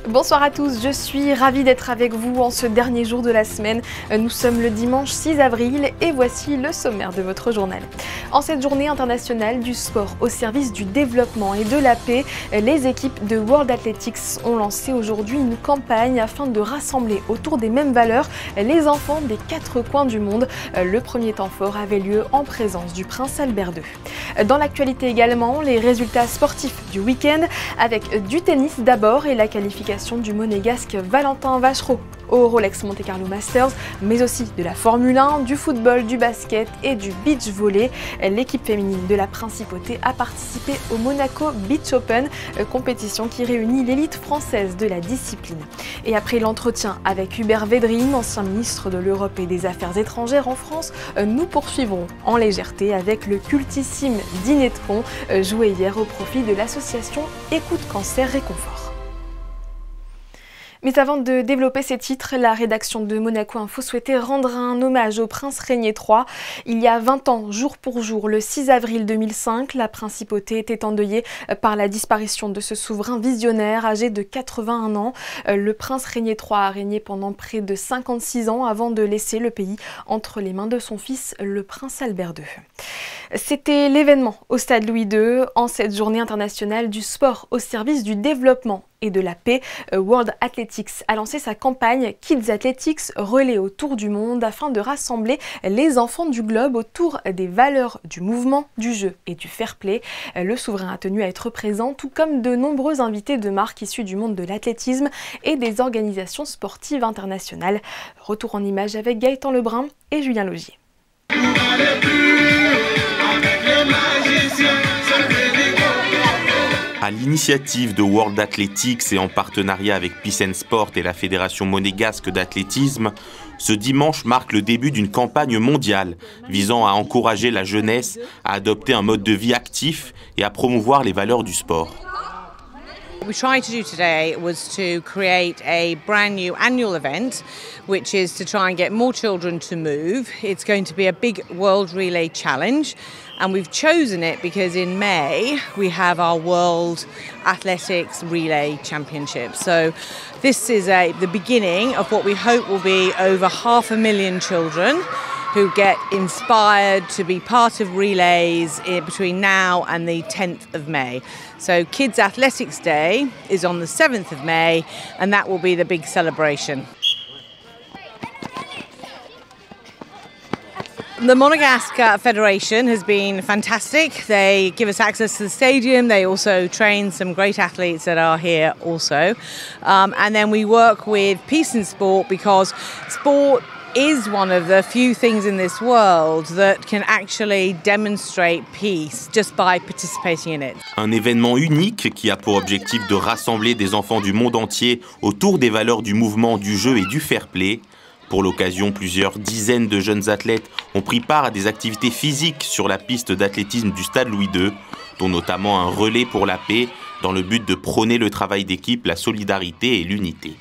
Bonsoir à tous, je suis ravie d'être avec vous en ce dernier jour de la semaine. Nous sommes le dimanche 6 avril et voici le sommaire de votre journal. En cette journée internationale du sport au service du développement et de la paix, les équipes de World Athletics ont lancé aujourd'hui une campagne afin de rassembler autour des mêmes valeurs les enfants des 4 coins du monde. Le premier temps fort avait lieu en présence du prince Albert II. Dans l'actualité également, les résultats sportifs du week-end avec du tennis d'abord et la qualification du monégasque Valentin Vachereau au Rolex Monte Carlo Masters, mais aussi de la Formule 1, du football, du basket et du beach volley. L'équipe féminine de la Principauté a participé au Monaco Beach Open, compétition qui réunit l'élite française de la discipline. Et après l'entretien avec Hubert Védrine, ancien ministre de l'Europe et des Affaires étrangères en France, nous poursuivrons en légèreté avec le cultissime dîner de con joué hier au profit de l'association Écoute Cancer Réconfort. Mais avant de développer ces titres, la rédaction de Monaco Info souhaitait rendre un hommage au prince Régnier III. Il y a 20 ans, jour pour jour, le 6 avril 2005, la principauté était endeuillée par la disparition de ce souverain visionnaire âgé de 81 ans. Le prince Régnier III a régné pendant près de 56 ans avant de laisser le pays entre les mains de son fils, le prince Albert II. C'était l'événement au stade Louis II en cette journée internationale du sport au service du développement et de la paix. World Athletics a lancé sa campagne Kids Athletics relais autour du monde afin de rassembler les enfants du globe autour des valeurs du mouvement, du jeu et du fair play. Le souverain a tenu à être présent, tout comme de nombreux invités de marque issus du monde de l'athlétisme et des organisations sportives internationales. Retour en images avec Gaëtan Lebrun et Julien Logier. À l'initiative de World Athletics et en partenariat avec Peace and Sport et la Fédération monégasque d'athlétisme, ce dimanche marque le début d'une campagne mondiale visant à encourager la jeunesse à adopter un mode de vie actif et à promouvoir les valeurs du sport. What we tried to do today was to create a brand new annual event, which is to try and get more children to move. It's going to be a big World Relay Challenge, and we've chosen it because in May we have our World Athletics Relay Championship. So this is the beginning of what we hope will be over 500,000 children who get inspired to be part of relays between now and the 10th of May. So Kids Athletics Day is on the 7th of May, and that will be the big celebration. The Monegasque Federation has been fantastic. They give us access to the stadium. They also train some great athletes that are here also. And then we work with Peace and Sport because sport is one of the few things in this world that can actually demonstrate peace just by participating in it. Un événement unique qui a pour objectif de rassembler des enfants du monde entier autour des valeurs du mouvement, du jeu et du fair play. Pour l'occasion, plusieurs dizaines de jeunes athlètes ont pris part à des activités physiques sur la piste d'athlétisme du stade Louis II, dont notamment un relais pour la paix, dans le but de prôner le travail d'équipe, la solidarité et l'unité.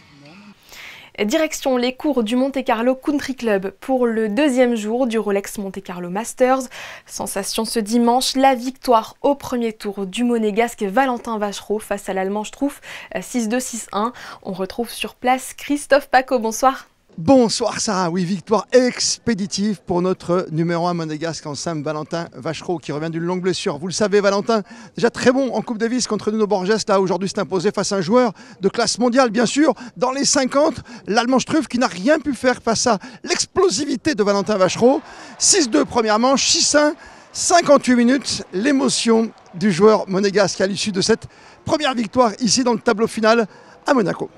Direction les cours du Monte Carlo Country Club pour le deuxième jour du Rolex Monte Carlo Masters. Sensation ce dimanche, la victoire au premier tour du monégasque Valentin Vachereau face à l'Allemand Struff 6-2, 6-1. On retrouve sur place Christophe Paco, bonsoir. Bonsoir Sarah, oui, victoire expéditive pour notre numéro 1 monégasque en simple, Valentin Vachereau, qui revient d'une longue blessure. Vous le savez, Valentin, déjà très bon en Coupe Davis contre Nuno Borges, là aujourd'hui s'est imposé face à un joueur de classe mondiale, bien sûr, dans les 50, l'Allemand Struff qui n'a rien pu faire face à l'explosivité de Valentin Vachereau. 6-2 première manche, 6-1, 58 minutes, l'émotion du joueur monégasque à l'issue de cette première victoire ici dans le tableau final à Monaco.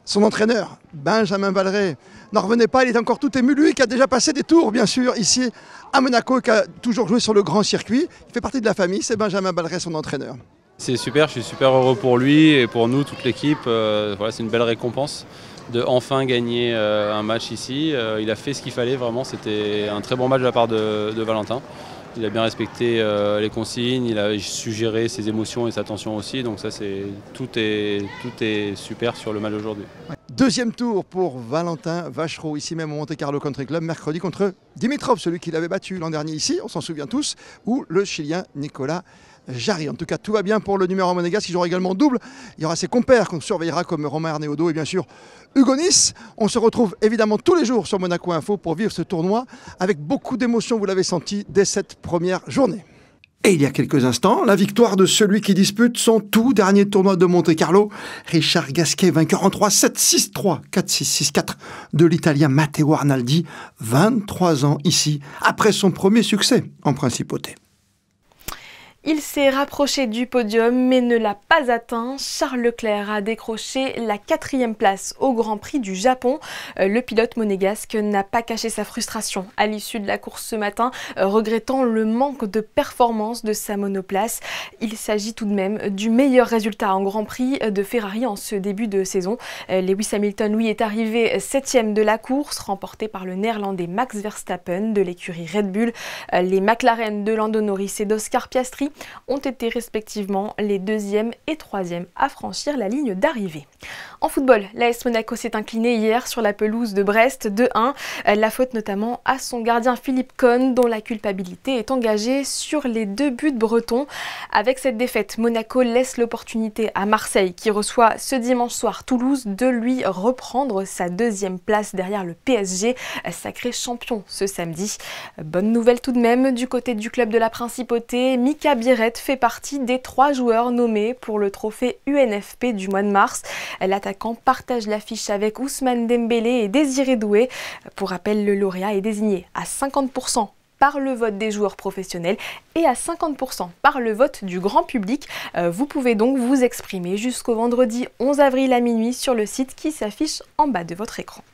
Son entraîneur, Benjamin Valeret, n'en revenait pas, il est encore tout ému, lui qui a déjà passé des tours bien sûr ici à Monaco, qui a toujours joué sur le grand circuit. Il fait partie de la famille, c'est Benjamin Valeret, son entraîneur. C'est super, je suis super heureux pour lui et pour nous, toute l'équipe. Voilà, c'est une belle récompense de enfin gagner un match ici. Il a fait ce qu'il fallait, vraiment, c'était un très bon match de la part de Valentin. Il a bien respecté les consignes, il a su gérer ses émotions et sa tension aussi, donc ça tout est super sur le match d'aujourd'hui. Deuxième tour pour Valentin Vachereau, ici même au Monte Carlo Country Club, mercredi contre Dimitrov, celui qui l'avait battu l'an dernier ici, on s'en souvient tous, ou le Chilien Nicolas Jarry. En tout cas, tout va bien pour le numéro 1 monégasque qui jouera également double. Il y aura ses compères qu'on surveillera comme Romain Arnaud et bien sûr Hugo Nice. On se retrouve évidemment tous les jours sur Monaco Info pour vivre ce tournoi avec beaucoup d'émotions, vous l'avez senti, dès cette première journée. Et il y a quelques instants, la victoire de celui qui dispute son tout dernier tournoi de Monte-Carlo, Richard Gasquet, vainqueur en 3-7, 6-3, 4-6, 6-4 de l'Italien Matteo Arnaldi, 23 ans ici, après son premier succès en principauté. Il s'est rapproché du podium mais ne l'a pas atteint. Charles Leclerc a décroché la 4e place au Grand Prix du Japon. Le pilote monégasque n'a pas caché sa frustration à l'issue de la course ce matin, regrettant le manque de performance de sa monoplace. Il s'agit tout de même du meilleur résultat en Grand Prix de Ferrari en ce début de saison. Lewis Hamilton, lui, est arrivé 7e de la course, remporté par le néerlandais Max Verstappen de l'écurie Red Bull. Les McLaren de Lando Norris et d'Oscar Piastri ont été respectivement les 2e et 3e à franchir la ligne d'arrivée. En football, l'AS Monaco s'est incliné hier sur la pelouse de Brest 2-1. La faute notamment à son gardien Philippe Cohn, dont la culpabilité est engagée sur les 2 buts bretons. Avec cette défaite, Monaco laisse l'opportunité à Marseille, qui reçoit ce dimanche soir Toulouse, de lui reprendre sa 2e place derrière le PSG, sacré champion ce samedi. Bonne nouvelle tout de même du côté du club de la Principauté, Mika Biret fait partie des 3 joueurs nommés pour le trophée UNFP du mois de mars. L'attaquant partage l'affiche avec Ousmane Dembélé et Désiré Doué. Pour rappel, le lauréat est désigné à 50% par le vote des joueurs professionnels et à 50% par le vote du grand public. Vous pouvez donc vous exprimer jusqu'au vendredi 11 avril à minuit sur le site qui s'affiche en bas de votre écran.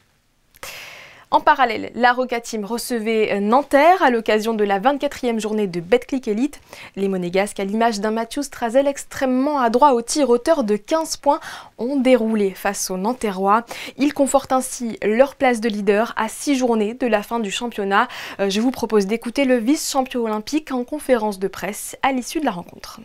En parallèle, la Roca Team recevait Nanterre à l'occasion de la 24e journée de Betclic Elite. Les Monégasques, à l'image d'un Mathieu Strazel extrêmement adroit au tir, auteur de 15 points, ont déroulé face aux Nanterrois. Ils confortent ainsi leur place de leader à 6 journées de la fin du championnat. Je vous propose d'écouter le vice-champion olympique en conférence de presse à l'issue de la rencontre.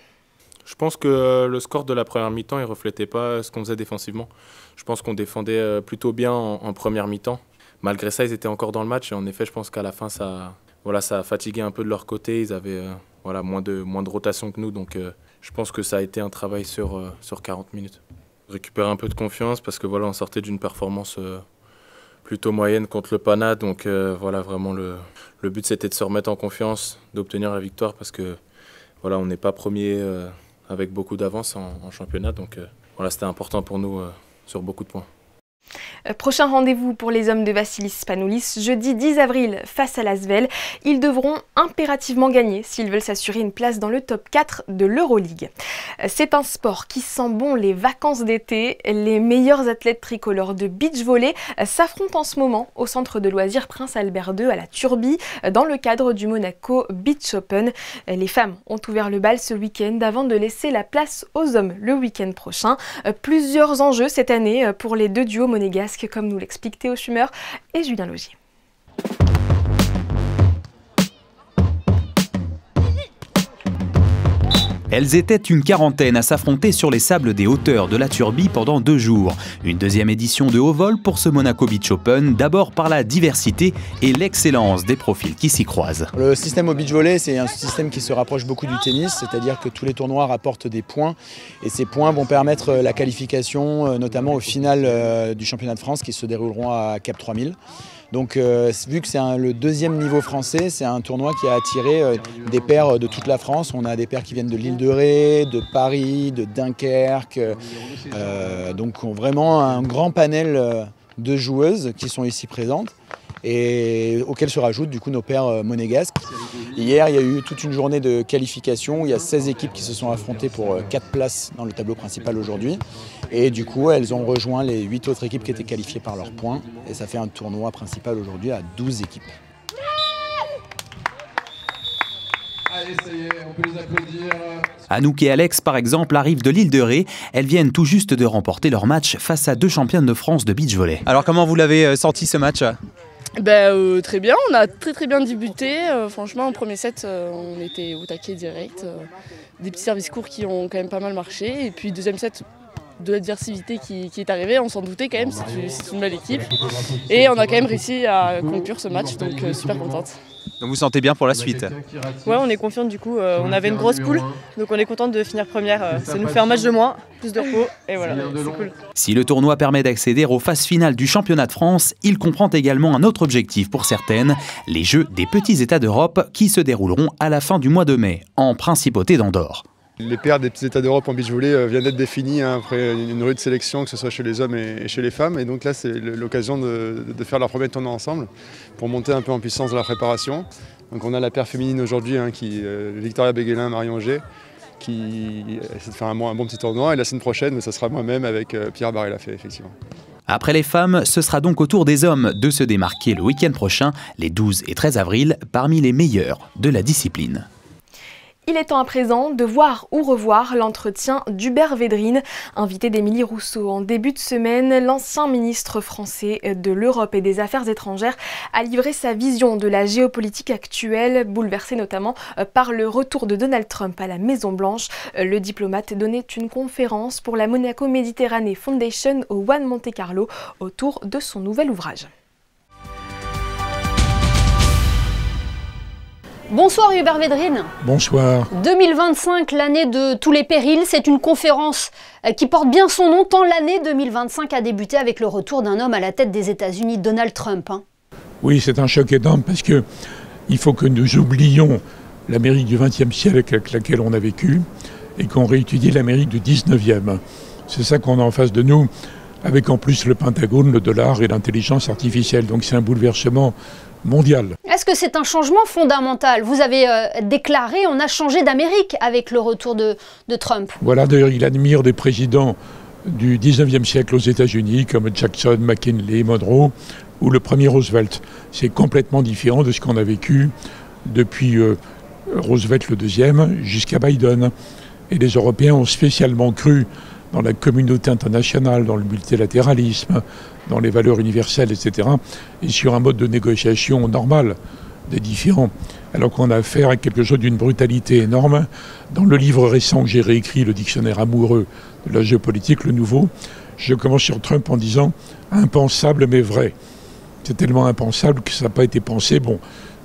Je pense que le score de la première mi-temps ne reflétait pas ce qu'on faisait défensivement. Je pense qu'on défendait plutôt bien en première mi-temps. Malgré ça, ils étaient encore dans le match et en effet, je pense qu'à la fin, ça a fatigué un peu de leur côté. Ils avaient moins de rotation que nous, donc je pense que ça a été un travail sur 40 minutes. Récupérer un peu de confiance parce que on sortait d'une performance plutôt moyenne contre le Pana, donc vraiment le but c'était de se remettre en confiance, d'obtenir la victoire parce que on n'est pas premier avec beaucoup d'avance en championnat, donc c'était important pour nous sur beaucoup de points. Prochain rendez-vous pour les hommes de Vassilis Spanoulis, jeudi 10 avril face à l'Asvel. Ils devront impérativement gagner s'ils veulent s'assurer une place dans le top 4 de l'Euroleague. C'est un sport qui sent bon les vacances d'été. Les meilleurs athlètes tricolores de beach volley s'affrontent en ce moment au centre de loisirs Prince Albert II à la Turbie dans le cadre du Monaco Beach Open. Les femmes ont ouvert le bal ce week-end avant de laisser la place aux hommes le week-end prochain. Plusieurs enjeux cette année pour les 2 duos monégasques, comme nous l'expliquent Théo Schumer et Julien Logier. Elles étaient une quarantaine à s'affronter sur les sables des hauteurs de la Turbie pendant 2 jours. Une 2e édition de haut vol pour ce Monaco Beach Open, d'abord par la diversité et l'excellence des profils qui s'y croisent. Le système au beach volley, c'est un système qui se rapproche beaucoup du tennis, c'est-à-dire que tous les tournois rapportent des points et ces points vont permettre la qualification, notamment au final du championnat de France qui se dérouleront à Cap 3000. Donc vu que c'est le 2e niveau français, c'est un tournoi qui a attiré des paires de toute la France. On a des paires qui viennent de l'île de Ré, de Paris, de Dunkerque. Donc vraiment un grand panel de joueuses qui sont ici présentes et auxquelles se rajoutent du coup nos paires monégasques. Hier, il y a eu toute une journée de qualification. Il y a 16 équipes qui se sont affrontées pour 4 places dans le tableau principal aujourd'hui. Et du coup, elles ont rejoint les 8 autres équipes qui étaient qualifiées par leurs points. Et ça fait un tournoi principal aujourd'hui à 12 équipes. Allez, ça y est, on peut les applaudir. Anouk et Alex, par exemple, arrivent de l'île de Ré. Elles viennent tout juste de remporter leur match face à 2 championnes de France de beach volley. Alors comment vous l'avez senti ce match ? Très bien, on a très bien débuté. Franchement, en premier set, on était au taquet direct. Des petits services courts qui ont quand même pas mal marché. Et puis deuxième set, de l'adversité qui est arrivée, on s'en doutait quand même, c'est une belle équipe. Et on a quand même réussi à conclure ce match, donc super contente. Donc vous sentez bien pour la suite? Ouais, on est confiante du coup. On avait une grosse poule, donc on est contente de finir première. Ça nous fait un match de moins, plus de repos, et voilà, c'est cool. Si le tournoi permet d'accéder aux phases finales du championnat de France, il comprend également un autre objectif pour certaines, les Jeux des petits États d'Europe qui se dérouleront à la fin du mois de mai, en principauté d'Andorre. Les paires des petits États d'Europe en beach volley viennent d'être définies après une rude sélection, que ce soit chez les hommes et chez les femmes. Et donc là, c'est l'occasion de faire leur premier tournoi ensemble pour monter un peu en puissance dans la préparation. Donc on a la paire féminine aujourd'hui, Victoria Béguelin, Marion Auger, qui essaie de faire un bon petit tournoi. Et la semaine prochaine, ça sera moi-même avec Pierre Barré-Lafay, effectivement. Après les femmes, ce sera donc au tour des hommes de se démarquer le week-end prochain, les 12 et 13 avril, parmi les meilleurs de la discipline. Il est temps à présent de voir ou revoir l'entretien d'Hubert Védrine, invité d'Émilie Rousseau. En début de semaine, l'ancien ministre français de l'Europe et des Affaires étrangères a livré sa vision de la géopolitique actuelle, bouleversée notamment par le retour de Donald Trump à la Maison-Blanche. Le diplomate donnait une conférence pour la Monaco Méditerranée Foundation au One Monte Carlo autour de son nouvel ouvrage. Bonsoir Hubert Védrine. Bonsoir. 2025, l'année de tous les périls, c'est une conférence qui porte bien son nom, tant l'année 2025 a débuté avec le retour d'un homme à la tête des États-Unis, Donald Trump. Oui, c'est un choc énorme parce que il faut que nous oublions l'Amérique du XXe siècle avec laquelle on a vécu et qu'on réétudie l'Amérique du XIXe. C'est ça qu'on a en face de nous, avec en plus le Pentagone, le dollar et l'intelligence artificielle. Donc c'est un bouleversement mondial. Est-ce que c'est un changement fondamental? Vous avez déclaré on a changé d'Amérique avec le retour de Trump. Voilà, d'ailleurs il admire des présidents du 19e siècle aux États-Unis comme Jackson, McKinley, Monroe ou le premier Roosevelt. C'est complètement différent de ce qu'on a vécu depuis Roosevelt le deuxième jusqu'à Biden. Et les Européens ont spécialement cru dans la communauté internationale, dans le multilatéralisme, dans les valeurs universelles, etc. Et sur un mode de négociation normal des différents. Alors qu'on a affaire à quelque chose d'une brutalité énorme. Dans le livre récent que j'ai réécrit, le dictionnaire amoureux de la géopolitique, le nouveau, je commence sur Trump en disant « impensable mais vrai ». C'est tellement impensable que ça n'a pas été pensé. Bon,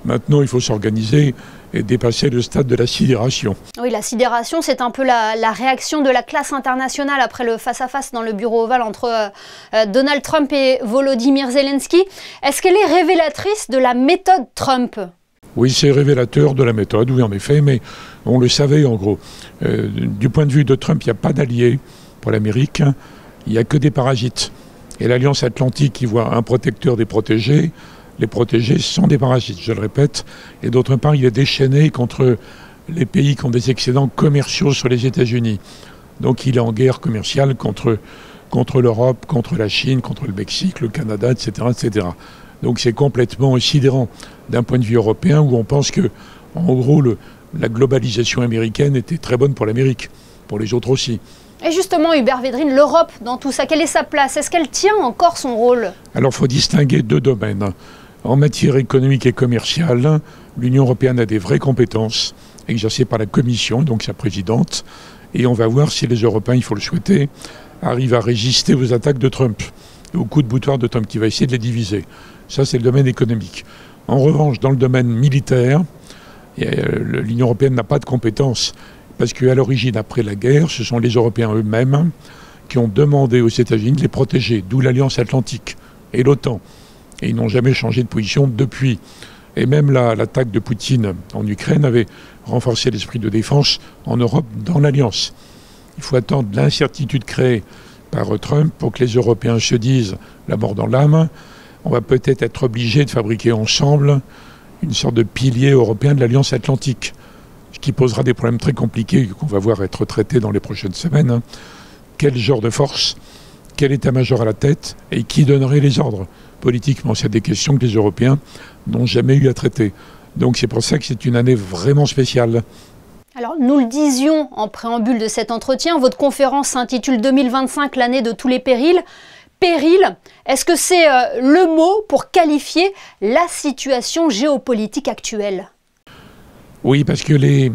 maintenant il faut s'organiser et dépasser le stade de la sidération. Oui, la sidération, c'est un peu la réaction de la classe internationale après le face-à-face dans le bureau ovale entre Donald Trump et Volodymyr Zelensky. Est-ce qu'elle est révélatrice de la méthode Trump? Oui, c'est révélateur de la méthode, oui en effet, mais on le savait en gros. Du point de vue de Trump, il n'y a pas d'alliés pour l'Amérique, il n'y a que des parasites. Et l'Alliance Atlantique qui voit un protecteur des protégés, les protégés sont des parasites, je le répète. Et d'autre part, il est déchaîné contre les pays qui ont des excédents commerciaux sur les États-Unis. Donc il est en guerre commerciale contre l'Europe, contre la Chine, contre le Mexique, le Canada, etc. etc. Donc c'est complètement sidérant d'un point de vue européen où on pense que, en gros, la globalisation américaine était très bonne pour l'Amérique, pour les autres aussi. Et justement, Hubert Védrine, l'Europe dans tout ça, quelle est sa place? Est-ce qu'elle tient encore son rôle? Alors il faut distinguer deux domaines. En matière économique et commerciale, l'Union européenne a des vraies compétences exercées par la Commission, donc sa présidente, et on va voir si les Européens, il faut le souhaiter, arrivent à résister aux attaques de Trump, aux coups de boutoir de Trump qui va essayer de les diviser. Ça, c'est le domaine économique. En revanche, dans le domaine militaire, l'Union européenne n'a pas de compétences, parce qu'à l'origine, après la guerre, ce sont les Européens eux-mêmes qui ont demandé aux États-Unis de les protéger, d'où l'Alliance Atlantique et l'OTAN. Et ils n'ont jamais changé de position depuis. Et même l'attaque de Poutine en Ukraine avait renforcé l'esprit de défense en Europe dans l'Alliance. Il faut attendre l'incertitude créée par Trump pour que les Européens se disent la mort dans l'âme. On va peut-être être obligé de fabriquer ensemble une sorte de pilier européen de l'Alliance Atlantique, ce qui posera des problèmes très compliqués qu'on va voir être traités dans les prochaines semaines. Quel genre de force, quel état-major à la tête et qui donnerait les ordres? Politiquement, c'est des questions que les Européens n'ont jamais eu à traiter. Donc c'est pour ça que c'est une année vraiment spéciale. Alors nous le disions en préambule de cet entretien, votre conférence s'intitule 2025, l'année de tous les périls. Péril, est-ce que c'est le mot pour qualifier la situation géopolitique actuelle? Oui, parce que les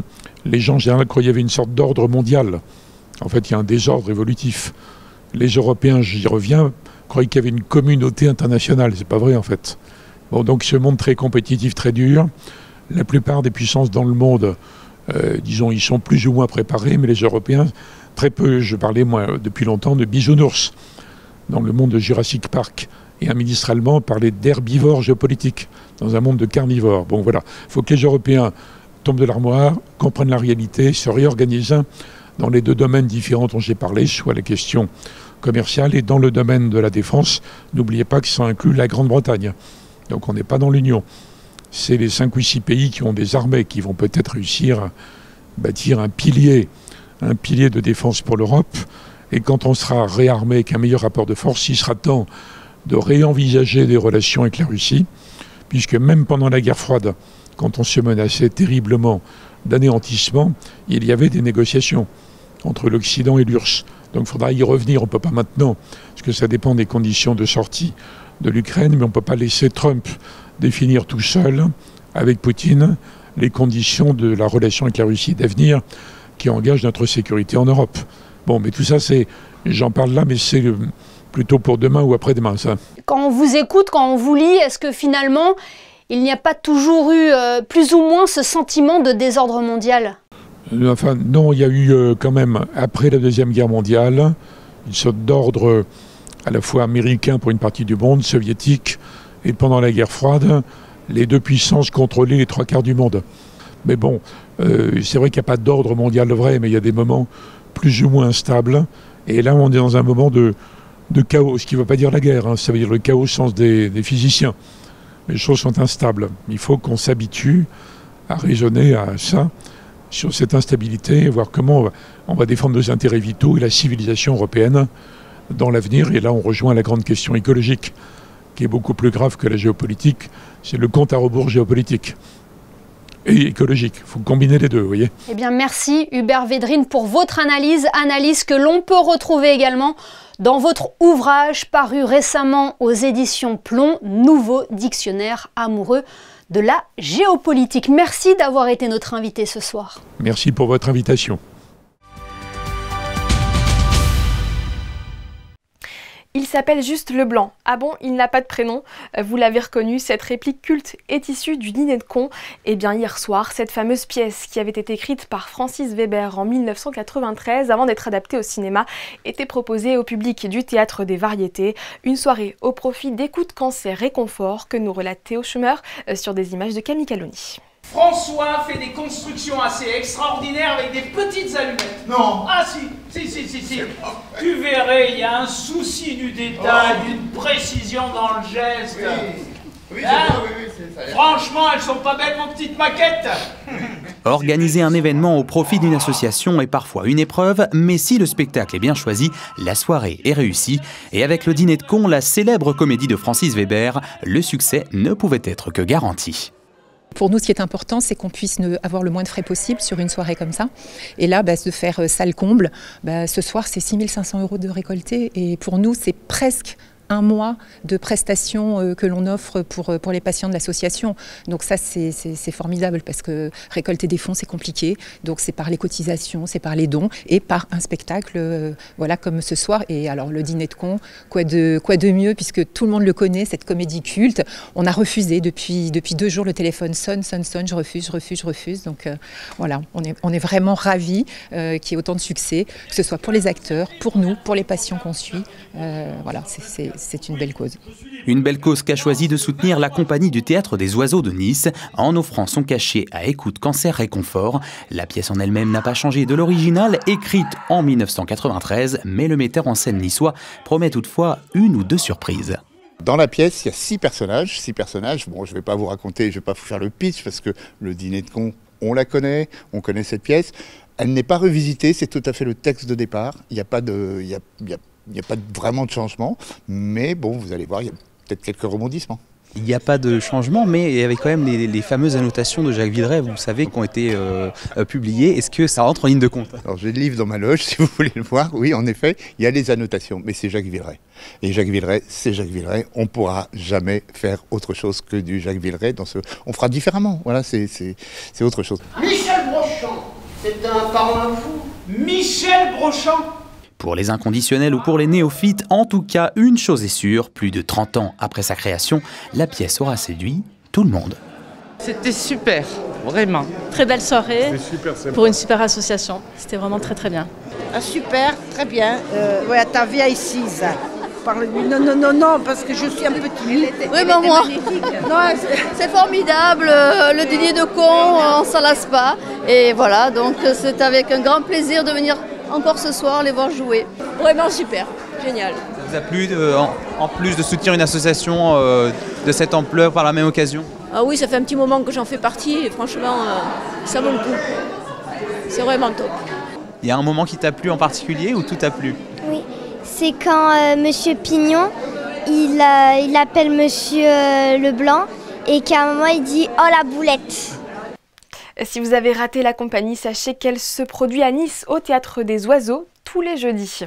gens en général croyaient qu'il y avait une sorte d'ordre mondial. En fait, il y a un désordre évolutif. Les Européens, j'y reviens, croyaient qu'il y avait une communauté internationale. C'est pas vrai, en fait. Bon, donc ce monde très compétitif, très dur, La plupart des puissances dans le monde, disons, ils sont plus ou moins préparés, mais les Européens, très peu. Je parlais, moi, depuis longtemps de bisounours dans le monde de Jurassic Park. Et un ministre allemand parlait d'herbivores géopolitiques dans un monde de carnivores. Bon, voilà. Il faut que les Européens tombent de l'armoire, comprennent la réalité, se réorganisent dans les deux domaines différents dont j'ai parlé, soit la question commerciale et dans le domaine de la défense. N'oubliez pas que ça inclut la Grande-Bretagne. Donc on n'est pas dans l'Union. C'est les 5 ou 6 pays qui ont des armées qui vont peut-être réussir à bâtir un pilier de défense pour l'Europe. Et quand on sera réarmé avec un meilleur rapport de force, il sera temps de réenvisager des relations avec la Russie, puisque même pendant la guerre froide, quand on se menaçait terriblement d'anéantissement, il y avait des négociations entre l'Occident et l'URSS. Donc il faudra y revenir, on ne peut pas maintenant, parce que ça dépend des conditions de sortie de l'Ukraine, mais on ne peut pas laisser Trump définir tout seul, avec Poutine, les conditions de la relation avec la Russie d'avenir qui engage notre sécurité en Europe. Bon, mais tout ça, j'en parle là, mais c'est plutôt pour demain ou après-demain, ça. Quand on vous écoute, quand on vous lit, est-ce que finalement, il n'y a pas toujours eu plus ou moins ce sentiment de désordre mondial? Enfin, non, il y a eu quand même, après la Deuxième Guerre mondiale, une sorte d'ordre à la fois américain pour une partie du monde, soviétique, et pendant la guerre froide, les deux puissances contrôlaient les 3/4 du monde. Mais bon, c'est vrai qu'il n'y a pas d'ordre mondial vrai, mais il y a des moments plus ou moins instables. Et là, on est dans un moment de chaos, ce qui ne veut pas dire la guerre, hein, ça veut dire le chaos au sens des physiciens. Les choses sont instables. Il faut qu'on s'habitue à raisonner à ça, sur cette instabilité, voir comment on va défendre nos intérêts vitaux et la civilisation européenne dans l'avenir. Et là, on rejoint la grande question écologique, qui est beaucoup plus grave que la géopolitique. C'est le compte à rebours géopolitique et écologique. Il faut combiner les deux, vous voyez. Eh bien, merci Hubert Védrine pour votre analyse que l'on peut retrouver également dans votre ouvrage paru récemment aux éditions Plomb, Nouveau dictionnaire amoureux de la géopolitique. Merci d'avoir été notre invité ce soir. Merci pour votre invitation. Il s'appelle juste Leblanc. Ah bon, il n'a pas de prénom. Vous l'avez reconnu, cette réplique culte est issue du Dîner de cons. Eh bien, hier soir, cette fameuse pièce qui avait été écrite par Francis Weber en 1993 avant d'être adaptée au cinéma était proposée au public du Théâtre des Variétés. Une soirée au profit d'Écoute Cancer Réconfort que nous relate Théo Schumer sur des images de Camille Caloni. François fait des constructions assez extraordinaires avec des petites allumettes. Non. Ah si. Tu verrais, il y a un souci du détail, d'une précision dans le geste. Oui, Hein c'est ça. Franchement, elles sont pas belles, mon petite maquette. Organiser un événement au profit d'une association est parfois une épreuve, mais si le spectacle est bien choisi, la soirée est réussie. Et avec le Dîner de cons, la célèbre comédie de Francis Weber, le succès ne pouvait être que garanti. Pour nous, ce qui est important, c'est qu'on puisse avoir le moins de frais possible sur une soirée comme ça. Et là, de faire salle comble, ce soir, c'est 6 500 € de récolté. Et pour nous, c'est presque un mois de prestations que l'on offre pour les patients de l'association. Donc ça, c'est formidable parce que récolter des fonds, c'est compliqué. Donc c'est par les cotisations, c'est par les dons et par un spectacle voilà, comme ce soir. Et alors le Dîner de cons, quoi de mieux puisque tout le monde le connaît, cette comédie culte. On a refusé depuis 2 jours, le téléphone sonne, je refuse. Donc voilà, on est vraiment ravis qu'il y ait autant de succès, que ce soit pour les acteurs, pour nous, pour les patients qu'on suit. Voilà, c'est une belle cause. Une belle cause qu'a choisi de soutenir la compagnie du Théâtre des Oiseaux de Nice en offrant son cachet à Écoute Cancer Réconfort. La pièce en elle-même n'a pas changé de l'original, écrite en 1993, mais le metteur en scène niçois promet toutefois 1 ou 2 surprises. Dans la pièce, il y a 6 personnages. Bon, je ne vais pas vous raconter, je ne vais pas vous faire le pitch parce que le Dîner de cons, on la connaît, on connaît cette pièce. Elle n'est pas revisitée, c'est tout à fait le texte de départ. Il n'y a pas vraiment de changement, mais bon, vous allez voir, il y a peut-être quelques rebondissements. Il n'y a pas de changement, mais il y avait quand même les fameuses annotations de Jacques Villeray, vous savez, qui ont été publiées. Est-ce que ça rentre en ligne de compte? Alors j'ai le livre dans ma loge, si vous voulez le voir. Oui, en effet, il y a les annotations, mais c'est Jacques Villeray. Et Jacques Villeray, c'est Jacques Villeray. On ne pourra jamais faire autre chose que du Jacques Villeray. On fera différemment, voilà, c'est autre chose. Michel Brochant, c'est un parrain fou. Michel Brochant. Pour les inconditionnels ou pour les néophytes, en tout cas, une chose est sûre, plus de 30 ans après sa création, la pièce aura séduit tout le monde. C'était super, vraiment. Très belle soirée, Super sympa. pour une super association. C'était vraiment très très bien. Ah, super, très bien. Ouais, à ta vieille assise. Parle-lui. Non, parce que je suis un peu timide. Oui, mais moi, c'est formidable. Le dîner de cons, on s'en lasse pas. Et voilà, donc c'est avec un grand plaisir de venir encore ce soir les voir jouer. Vraiment super, génial. Ça vous a plu, en plus de soutenir une association de cette ampleur par la même occasion? Ah oui, ça fait un petit moment que j'en fais partie et franchement, ça vaut le coup. C'est vraiment top. Il y a un moment qui t'a plu en particulier ou tout t'a plu? Oui, c'est quand Monsieur Pignon, il appelle Monsieur Leblanc et qu'à un moment il dit « Oh la boulette !» Si vous avez raté la compagnie, sachez qu'elle se produit à Nice au Théâtre des Oiseaux tous les jeudis.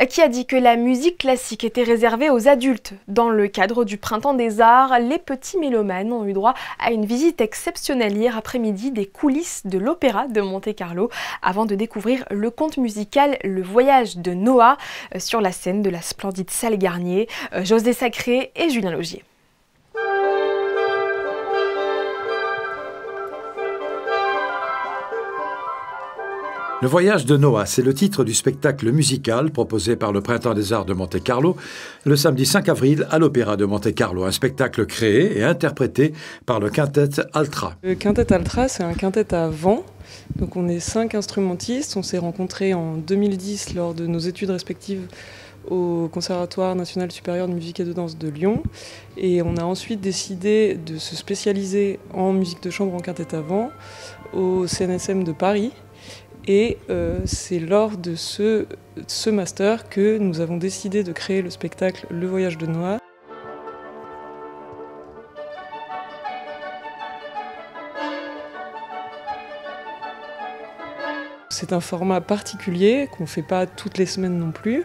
Qui a dit que la musique classique était réservée aux adultes? Dans le cadre du Printemps des Arts, les petits mélomanes ont eu droit à une visite exceptionnelle hier après-midi des coulisses de l'Opéra de Monte-Carlo avant de découvrir le conte musical Le Voyage de Noah sur la scène de la splendide salle Garnier. José Sacré et Julien Laugier. Le Voyage de Noah, c'est le titre du spectacle musical proposé par le Printemps des Arts de Monte-Carlo le samedi 5 avril à l'Opéra de Monte-Carlo. Un spectacle créé et interprété par le Quintet Altra. Le Quintet Altra, c'est un quintet à vent. Donc on est 5 instrumentistes. On s'est rencontrés en 2010 lors de nos études respectives au Conservatoire national supérieur de musique et de danse de Lyon. Et on a ensuite décidé de se spécialiser en musique de chambre en quintet à vent au CNSM de Paris. Et c'est lors de ce master que nous avons décidé de créer le spectacle Le Voyage de Noah. C'est un format particulier qu'on ne fait pas toutes les semaines non plus,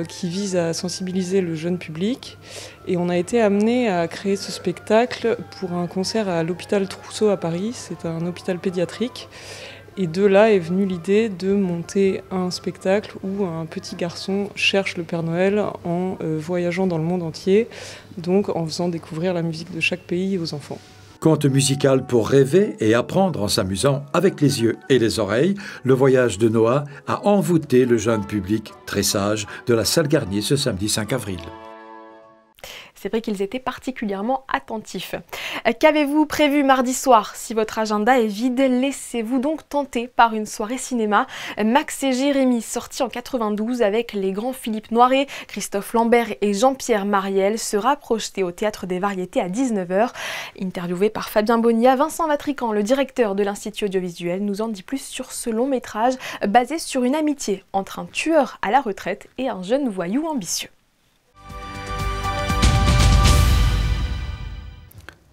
qui vise à sensibiliser le jeune public. Et on a été amené à créer ce spectacle pour un concert à l'hôpital Trousseau à Paris. C'est un hôpital pédiatrique. Et de là est venue l'idée de monter un spectacle où un petit garçon cherche le Père Noël en voyageant dans le monde entier, donc en faisant découvrir la musique de chaque pays aux enfants. Conte musical pour rêver et apprendre en s'amusant avec les yeux et les oreilles. Le Voyage de Noah a envoûté le jeune public très sage de la salle Garnier ce samedi 5 avril. C'est vrai qu'ils étaient particulièrement attentifs. Qu'avez-vous prévu mardi soir? Si votre agenda est vide, laissez-vous donc tenter par une soirée cinéma. Max et Jérémy, sortis en 92 avec les grands Philippe Noiret, Christophe Lambert et Jean-Pierre Mariel, sera projeté au Théâtre des Variétés à 19h. Interviewé par Fabien Bonilla, Vincent Vatrican, le directeur de l'Institut audiovisuel, nous en dit plus sur ce long métrage basé sur une amitié entre un tueur à la retraite et un jeune voyou ambitieux.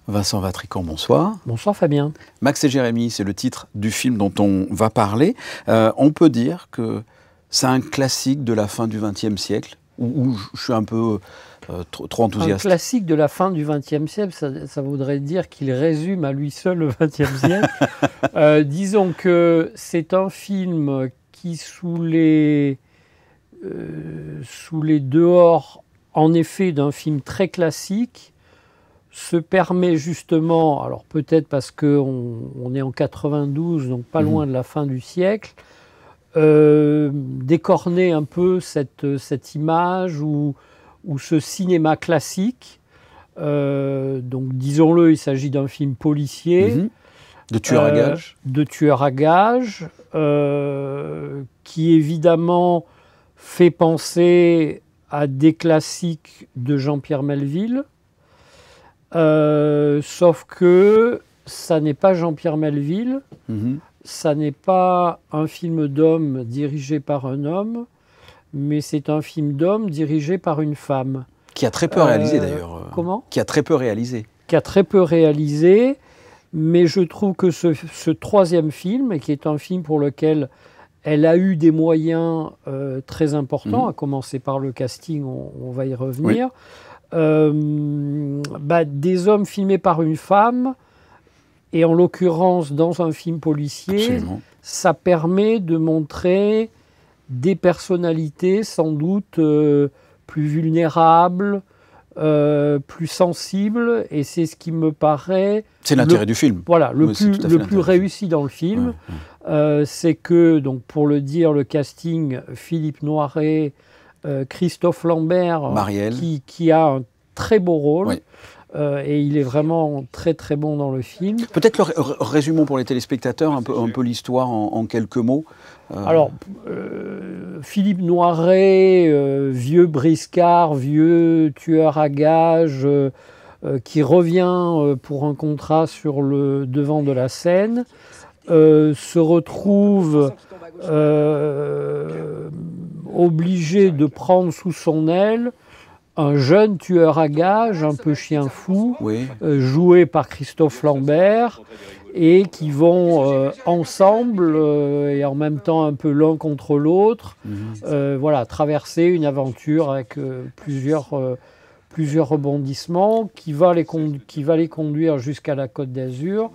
Vincent Vatrican, bonsoir. Bonsoir Fabien. Max et Jérémy, c'est le titre du film dont on va parler. On peut dire que c'est un classique de la fin du XXe siècle, ou je suis un peu trop enthousiaste. Un classique de la fin du XXe siècle, ça voudrait dire qu'il résume à lui seul le XXe siècle. Disons que c'est un film qui, sous les dehors, en effet, d'un film très classique, se permet justement, alors peut-être parce qu'on est en 92, donc pas loin de la fin du siècle, d'écorner un peu cette image ou ce cinéma classique. Donc disons-le, il s'agit d'un film policier. De tueur à gages. De tueur à gages, qui évidemment fait penser à des classiques de Jean-Pierre Melville. Sauf que ça n'est pas Jean-Pierre Melville, ça n'est pas un film d'homme dirigé par un homme, mais c'est un film d'homme dirigé par une femme. Qui a très peu réalisé d'ailleurs. Comment ? Qui a très peu réalisé. Qui a très peu réalisé, mais je trouve que ce troisième film, et qui est un film pour lequel elle a eu des moyens très importants, à commencer par le casting, on va y revenir. Oui. Des hommes filmés par une femme, et en l'occurrence dans un film policier, absolument, ça permet de montrer des personnalités sans doute plus vulnérables, plus sensible, et c'est ce qui me paraît... C'est l'intérêt du film. Voilà, le plus réussi dans le film. C'est que, donc, pour le dire, le casting, Philippe Noiret, Christophe Lambert, qui a un très beau rôle. Oui. Et il est vraiment très très bon dans le film. Peut-être résumons pour les téléspectateurs un peu l'histoire en quelques mots. Alors, Philippe Noiret, vieux briscard, vieux tueur à gages, qui revient pour un contrat sur le devant de la scène, se retrouve obligé de prendre sous son aile un jeune tueur à gages, un peu chien fou, joué par Christophe Lambert, et qui vont ensemble et en même temps un peu l'un contre l'autre, voilà, traverser une aventure avec plusieurs rebondissements qui va les conduire jusqu'à la Côte d'Azur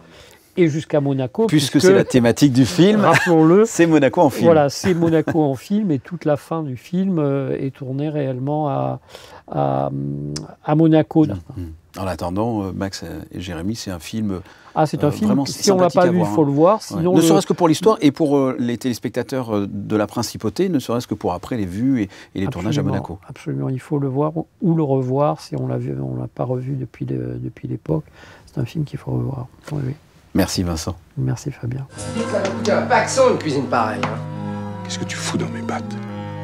et jusqu'à Monaco. Puisque c'est la thématique du film, rappelons-le, c'est Monaco en film. Voilà, c'est Monaco en film, et toute la fin du film est tournée réellement à Monaco. En attendant, Max et Jérémy, c'est un film. C'est un film, si on ne l'a pas vu, il faut le voir. Sinon ne serait-ce que pour l'histoire et pour les téléspectateurs de la Principauté, ne serait-ce que pour après les vues et les tournages à Monaco. Absolument, il faut le voir ou le revoir si on l'a pas revu depuis l'époque. C'est un film qu'il faut revoir. Oui. Merci Vincent. Merci Fabien. Il n'y a pas accent une cuisine pareille. Hein. Qu'est-ce que tu fous dans mes pattes?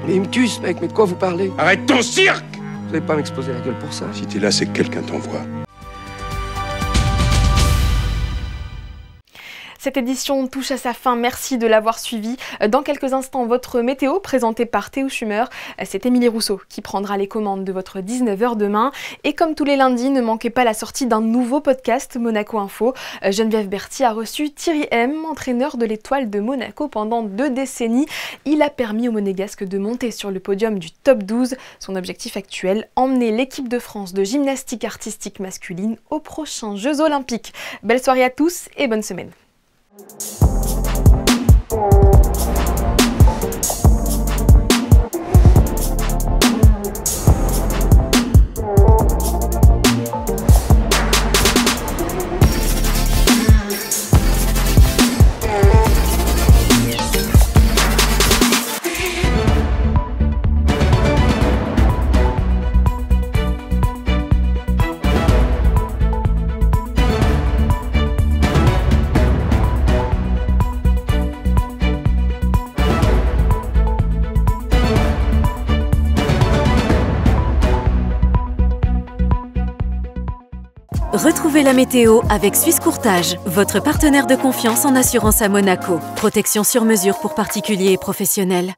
Mais il me tue ce mec, mais de quoi vous parlez? Arrête ton cirque! Vous n'allez pas m'exposer la gueule pour ça? Si t'es là, c'est que quelqu'un t'envoie. Cette édition touche à sa fin, merci de l'avoir suivi. Dans quelques instants, votre météo présentée par Théo Schumer. C'est Émilie Rousseau qui prendra les commandes de votre 19h demain. Et comme tous les lundis, ne manquez pas la sortie d'un nouveau podcast Monaco Info. Geneviève Berthier a reçu Thierry M, entraîneur de l'Étoile de Monaco pendant 2 décennies. Il a permis aux Monégasques de monter sur le podium du top 12. Son objectif actuel, emmener l'équipe de France de gymnastique artistique masculine aux prochains Jeux Olympiques. Belle soirée à tous et bonne semaine. Retrouvez la météo avec Suisse Courtage, votre partenaire de confiance en assurance à Monaco. Protection sur mesure pour particuliers et professionnels.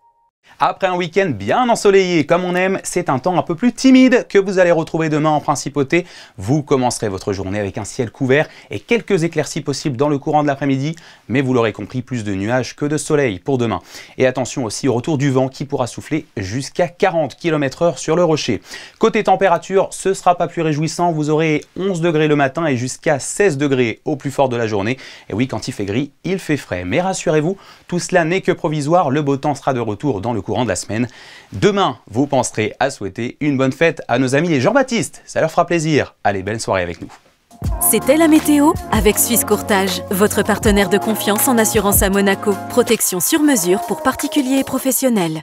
Après un week-end bien ensoleillé comme on aime, c'est un temps un peu plus timide que vous allez retrouver demain en Principauté. Vous commencerez votre journée avec un ciel couvert et quelques éclaircies possibles dans le courant de l'après-midi, mais vous l'aurez compris, plus de nuages que de soleil pour demain. Et attention aussi au retour du vent qui pourra souffler jusqu'à 40 km/h sur le rocher. Côté température, ce ne sera pas plus réjouissant, vous aurez 11 degrés le matin et jusqu'à 16 degrés au plus fort de la journée. Et oui, quand il fait gris, il fait frais. Mais rassurez-vous, tout cela n'est que provisoire, le beau temps sera de retour dans le courant de la semaine. Demain, vous penserez à souhaiter une bonne fête à nos amis les Jean-Baptiste. Ça leur fera plaisir. Allez, belle soirée avec nous. C'était la météo avec Suisse Courtage, votre partenaire de confiance en assurance à Monaco. Protection sur mesure pour particuliers et professionnels.